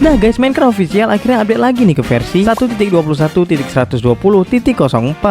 Nah guys, Minecraft Official akhirnya update lagi nih ke versi 1.21.100.20.04.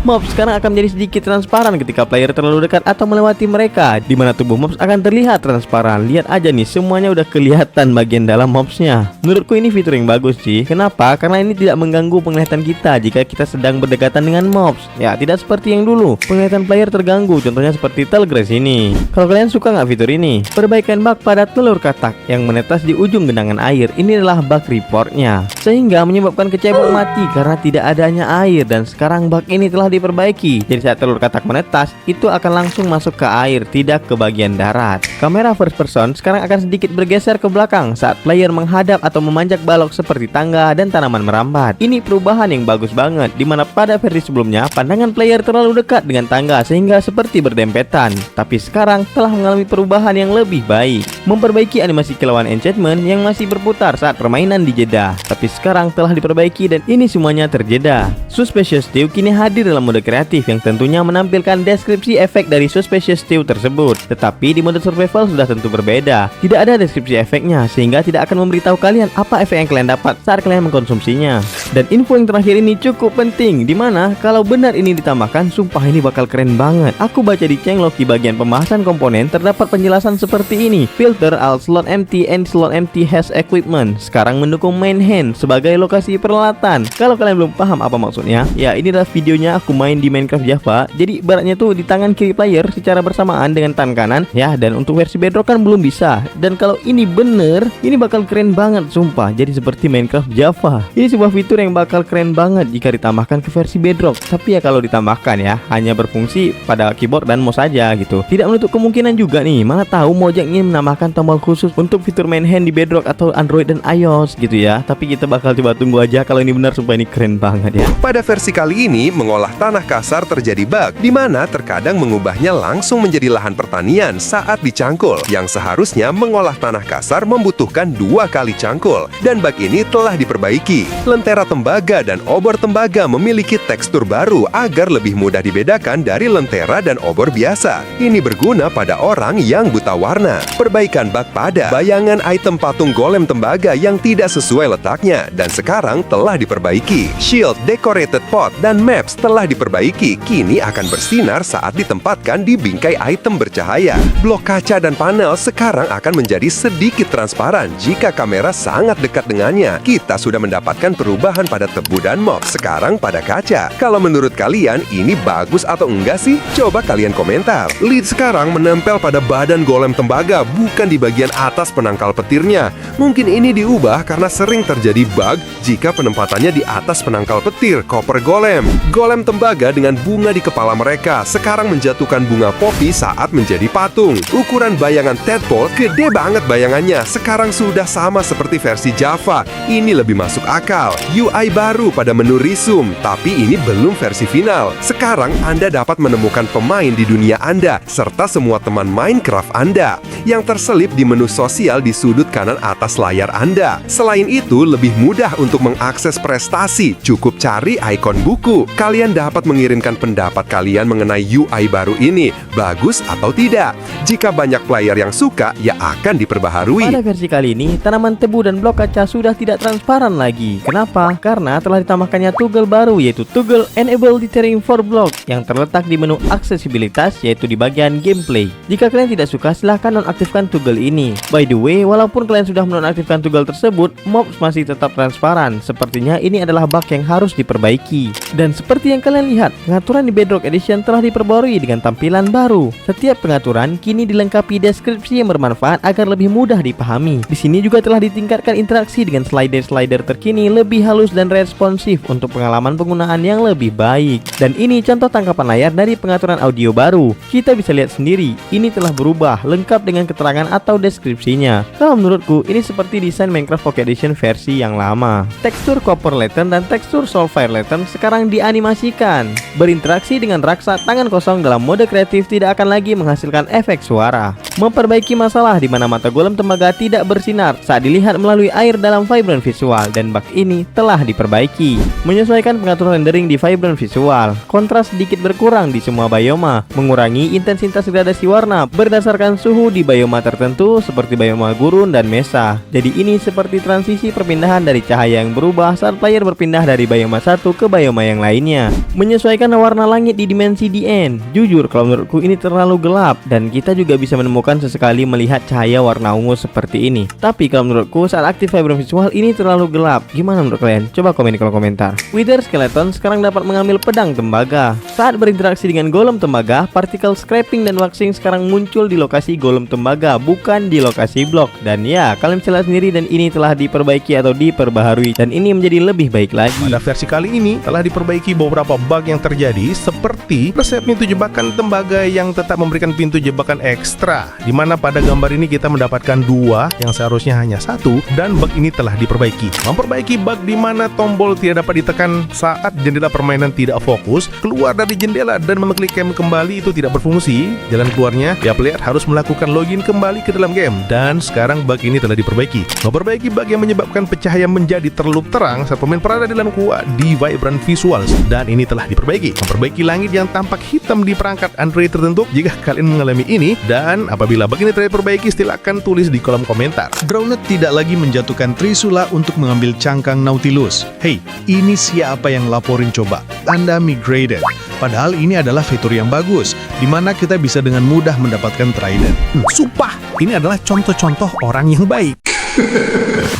Mobs sekarang akan menjadi sedikit transparan ketika player terlalu dekat atau melewati mereka, dimana tubuh mobs akan terlihat transparan. Lihat aja nih, semuanya udah kelihatan bagian dalam mobsnya. Menurutku ini fitur yang bagus sih. Kenapa? Karena ini tidak mengganggu penglihatan kita jika kita sedang berdekatan dengan mobs. Ya, tidak seperti yang dulu, penglihatan player terganggu, contohnya seperti Telegrass ini. Kalau kalian suka nggak fitur ini? Perbaikan bug pada telur katak yang menetas di ujung genangan air. Ini adalah bug reportnya, sehingga menyebabkan kecebong mati karena tidak adanya air. Dan sekarang bug ini telah diperbaiki. Jadi saat telur katak menetas, itu akan langsung masuk ke air, tidak ke bagian darat. Kamera first person sekarang akan sedikit bergeser ke belakang saat player menghadap atau memanjat balok seperti tangga dan tanaman merambat. Ini perubahan yang bagus banget, dimana pada versi sebelumnya pandangan player terlalu dekat dengan tangga sehingga seperti berdempetan. Tapi sekarang telah mengalami perubahan yang lebih baik, memperbaiki animasi kilauan enchantment yang masih berputar saat permainan dijeda. Tapi sekarang telah diperbaiki dan ini semuanya terjeda. Suspicious Stew kini hadir dalam mode kreatif yang tentunya menampilkan deskripsi efek dari Suspicious Stew tersebut. Tetapi di mode survival sudah tentu berbeda. Tidak ada deskripsi efeknya sehingga tidak akan memberitahu kalian apa efek yang kalian dapat saat kalian mengkonsumsinya. Dan info yang terakhir ini cukup penting, dimana kalau benar ini ditambahkan, sumpah ini bakal keren banget. Aku baca di Cengloki bagian pembahasan komponen terdapat penjelasan seperti ini. Filter alt slot empty and slot empty has equipment sekarang mendukung main hand sebagai lokasi peralatan. Kalau kalian belum paham apa maksudnya, ya ini adalah videonya aku main di Minecraft Java. Jadi ibaratnya tuh di tangan kiri player secara bersamaan dengan tangan kanan ya, dan untuk versi Bedrock kan belum bisa. Dan kalau ini bener, ini bakal keren banget sumpah. Jadi seperti Minecraft Java. Ini sebuah fitur yang bakal keren banget jika ditambahkan ke versi Bedrock. Tapi ya kalau ditambahkan ya hanya berfungsi pada keyboard dan mouse saja gitu. Tidak menutup kemungkinan juga nih, mana tahu Mojang ingin menambahkan tombol khusus untuk fitur main hand di Bedrock atau Android dan iOS gitu ya. Tapi kita bakal coba tunggu aja. Kalau ini benar sumpah ini keren banget ya. Pada versi kali ini, mengolah tanah kasar terjadi bug, di mana terkadang mengubahnya langsung menjadi lahan pertanian saat dicangkul, yang seharusnya mengolah tanah kasar membutuhkan 2 kali cangkul, dan bug ini telah diperbaiki. Lentera tembaga dan obor tembaga memiliki tekstur baru agar lebih mudah dibedakan dari lentera dan obor biasa. Ini berguna pada orang yang buta warna. Perbaikan bug pada bayangan item patung golem tembaga yang tidak sesuai letaknya, dan sekarang telah diperbaiki. Shield, decorated pot, dan maps telah diperbaiki, kini akan bersinar saat ditempatkan di bingkai item bercahaya. Blok kaca dan panel sekarang akan menjadi sedikit transparan jika kamera sangat dekat dengannya. Kita sudah mendapatkan perubahan pada tebu dan mob, sekarang pada kaca. Kalau menurut kalian ini bagus atau enggak sih? Coba kalian komentar. Lid sekarang menempel pada badan golem tembaga, bukan di bagian atas penangkal petirnya. Mungkin ini diubah karena sering terjadi bug jika penempatannya di atas penangkal petir koper golem. Golem tembaga dengan bunga di kepala mereka sekarang menjatuhkan bunga poppy saat menjadi patung. Ukuran bayangan tadpole gede banget bayangannya. Sekarang sudah sama seperti versi Java. Ini lebih masuk akal. UI baru pada menu resume, tapi ini belum versi final. Sekarang Anda dapat menemukan pemain di dunia Anda serta semua teman Minecraft Anda yang terselip di menu sosial di sudut kanan atas layar Anda. Selain itu, lebih mudah untuk mengakses prestasi. Cukup cari ikon buku. Kalian dapat mengirimkan pendapat kalian mengenai UI baru ini, bagus atau tidak. Jika banyak player yang suka, ya akan diperbaharui. Pada versi kali ini, tanaman tebu dan blok kaca sudah tidak transparan lagi. Kenapa? Karena telah ditambahkannya toggle baru, yaitu toggle Enable Dithering for Block yang terletak di menu aksesibilitas, yaitu di bagian gameplay. Jika kalian tidak suka, silahkan nonaktifkan toggle ini. By the way, walaupun kalian sudah menonaktifkan toggle tersebut, mobs masih tetap transparan. Sepertinya ini adalah bug yang harus diperbaiki. Dan seperti yang kalian lihat, pengaturan di Bedrock Edition telah diperbarui dengan tampilan baru. Setiap pengaturan kini dilengkapi deskripsi yang bermanfaat agar lebih mudah dipahami. Di sini juga telah ditingkatkan interaksi dengan slider-slider terkini lebih halus dan responsif untuk pengalaman penggunaan yang lebih baik. Dan ini contoh tangkapan layar dari pengaturan audio baru. Kita bisa lihat sendiri, ini telah berubah lengkap dengan keterangan atau deskripsinya. Kalau menurutku, ini seperti desain Minecraft Pocket Edition versi yang lama. Tekstur Copper Lantern dan tekstur Soulfire Lantern sekarang dianimasikan. Berinteraksi dengan raksa tangan kosong dalam mode kreatif tidak akan lagi menghasilkan efek suara. Memperbaiki masalah di mana mata golem tembaga tidak bersinar saat dilihat melalui air dalam Vibrant Visual, dan bug ini telah diperbaiki. Menyesuaikan pengaturan rendering di Vibrant Visual. Kontras sedikit berkurang di semua bioma, mengurangi intensitas gradasi warna berdasarkan suhu di bioma tertentu seperti bioma gurun dan mesa. Jadi ini seperti transisi perpindahan dari cahaya yang berubah saat player berpindah dari bioma satu ke bioma yang lainnya, menyesuaikan warna langit di dimensi DN. Jujur kalau menurutku ini terlalu gelap, dan kita juga bisa menemukan sesekali melihat cahaya warna ungu seperti ini. Tapi kalau menurutku saat aktif vibrant visual ini terlalu gelap. Gimana menurut kalian? Coba komen di kolom komentar. Wither Skeleton sekarang dapat mengambil pedang tembaga. Saat berinteraksi dengan golem tembaga, partikel scraping dan waxing sekarang muncul di lokasi golem tembaga, bukan di lokasi blok. Dan ya, kalian bisa lihat sendiri, dan ini telah diperbaiki atau diperbaharui, dan ini menjadi lebih baik lagi. Pada versi kali ini telah diperbaiki beberapa bug yang terjadi, seperti resep pintu jebakan tembaga yang tetap memberikan pintu jebakan ekstra, dimana pada gambar ini kita mendapatkan 2 yang seharusnya hanya 1, dan bug ini telah diperbaiki. Memperbaiki bug dimana tombol tidak dapat ditekan saat jendela permainan tidak fokus, keluar dari jendela dan mengklik game kembali itu tidak berfungsi. Jalan keluarnya, ya player harus melakukan login kembali ke dalam game, dan sekarang bug ini telah diperbaiki. Memperbaiki bug yang menyebabkan pencahayaan menjadi terlalu terang saat pemain berada di dalam gua di vibrant visuals, dan ini telah diperbaiki. Memperbaiki langit yang tampak hitam di perangkat Android tertentu jika kalian mengalami ini, dan apabila bug ini telah diperbaiki, silakan tulis di kolom komentar. Drowned tidak lagi menjatuhkan Trisula untuk mengambil cangkang Nautilus. Hey, ini siapa yang laporin coba? Anda migrated. Padahal ini adalah fitur yang bagus, dimana kita bisa dengan mudah mendapatkan trident. Sumpah, ini adalah contoh-contoh orang yang baik.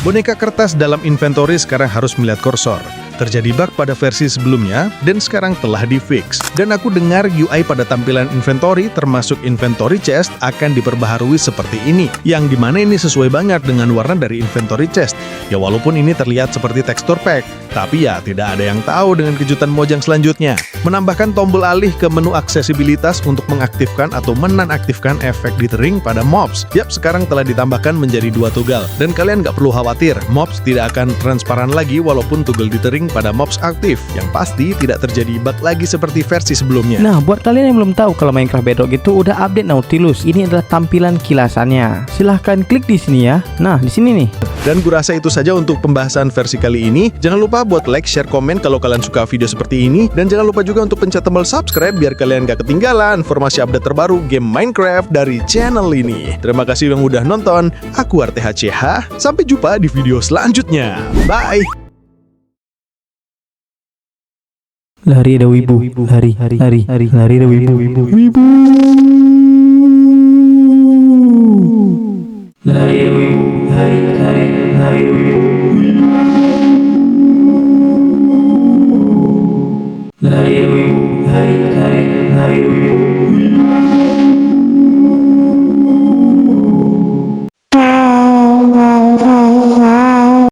Boneka kertas dalam inventory sekarang harus melihat kursor. Terjadi bug pada versi sebelumnya dan sekarang telah di-fix. Dan aku dengar UI pada tampilan inventory termasuk inventory chest akan diperbaharui seperti ini, yang dimana ini sesuai banget dengan warna dari inventory chest. Ya walaupun ini terlihat seperti tekstur pack, tapi ya tidak ada yang tahu dengan kejutan Mojang selanjutnya. Menambahkan tombol alih ke menu aksesibilitas untuk mengaktifkan atau menonaktifkan efek dithering pada mobs. Yap, sekarang telah ditambahkan menjadi 2 toggle. Dan kalian nggak perlu khawatir, mobs tidak akan transparan lagi walaupun toggle dithering pada mobs aktif. Yang pasti tidak terjadi bug lagi seperti versi sebelumnya. Nah, buat kalian yang belum tahu kalau Minecraft Bedrock itu udah update Nautilus, ini adalah tampilan kilasannya. Silahkan klik di sini ya. Nah, di sini nih. Dan gua rasa itu saja untuk pembahasan versi kali ini. Jangan lupa buat like, share, komen kalau kalian suka video seperti ini. Dan jangan lupa juga untuk pencet tombol subscribe biar kalian gak ketinggalan informasi update terbaru game Minecraft dari channel ini. Terima kasih yang udah nonton. Aku RTHCH. Sampai jumpa di video selanjutnya. Bye! Lari ada wibu, lari ada wibu, wibu. Lari ada wibu, lari wibu. Lari ada wibu, lari wibu.